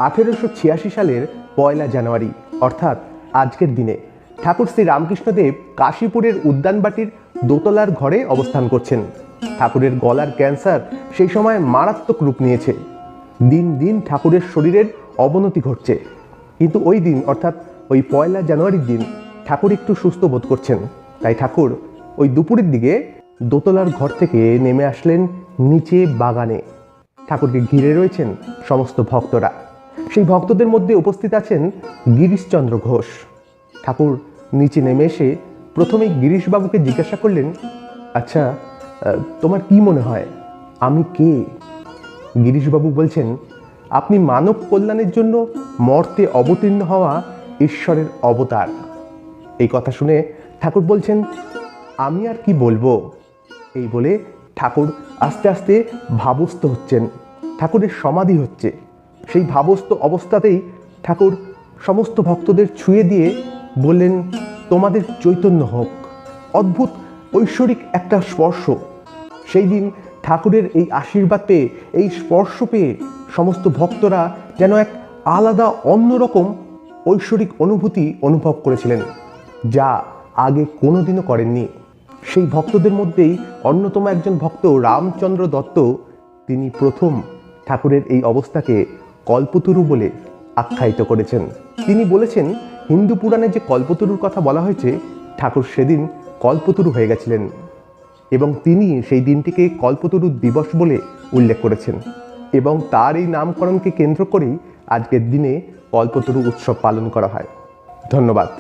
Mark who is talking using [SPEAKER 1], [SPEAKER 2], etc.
[SPEAKER 1] 1886 সালের 1 জানুয়ারি অর্থাৎ আজকের দিনে ঠাকুর শ্রী রামকৃষ্ণদেব কাশীপুরের উদ্যানবাটির দোতলার ঘরে অবস্থান করছেন। ঠাকুরের গলার ক্যান্সার সেই সময় মারাত্মক রূপ নিয়েছে। দিন দিন ঠাকুরের শরীরের অবনতি ঘটছে, কিন্তু ওই দিন অর্থাৎ ওই 1 জানুয়ারির দিন ঠাকুর একটু সুস্থ বোধ করছেন। তাই ঠাকুর ওই দুপুরের দিকে দোতলার ঘর থেকে নেমে আসলেন নিচে বাগানে। ঠাকুরকে ঘিরে রয়েছেন সমস্ত ভক্তরা। সেই ভক্তদের মধ্যে উপস্থিত আছেন গিরিশচন্দ্র ঘোষ। ঠাকুর নিচে নেমে এসে প্রথমেই গিরিশবাবুকে জিজ্ঞাসা করলেন, আচ্ছা, তোমার কি মনে হয় আমি কে? গিরিশবাবু বলছেন, আপনি মানব কল্যাণের জন্য মর্তে অবতীর্ণ হওয়া ঈশ্বরের অবতার। এই কথা শুনে ঠাকুর বলছেন, আমি আর কি বলবো। এই বলে ঠাকুর আস্তে আস্তে ভাবস্থ হচ্ছেন। ঠাকুরের সমাধি হচ্ছে। সেই ভাবস্থ অবস্থাতেই ঠাকুর সমস্ত ভক্তদের ছুঁয়ে দিয়ে বললেন, তোমাদের চৈতন্য হোক। অদ্ভুত ঐশ্বরিক একটা স্পর্শ। সেই দিন ঠাকুরের এই আশীর্বাদ পেয়ে, এই স্পর্শ পেয়ে সমস্ত ভক্তরা যেন এক আলাদা অন্যরকম ঐশ্বরিক অনুভূতি অনুভব করেছিলেন, যা আগে কোনোদিনও করেননি। সেই ভক্তদের মধ্যেই অন্যতম একজন ভক্ত রামচন্দ্র দত্ত, তিনি প্রথম ঠাকুরের এই অবস্থাকে কল্পতরু বলে আখ্যায়িত করেছেন। তিনি বলেছেন, হিন্দু পুরাণে যে কল্পতরুর কথা বলা হয়েছে, ঠাকুর সেদিন কল্পতরু হয়ে গেছিলেন এবং তিনি সেই দিনটিকে কল্পতরু দিবস বলে উল্লেখ করেছেন এবং তার এই নামকরণকে কেন্দ্র করেই আজকের দিনে কল্পতরু উৎসব পালন করা হয়। ধন্যবাদ।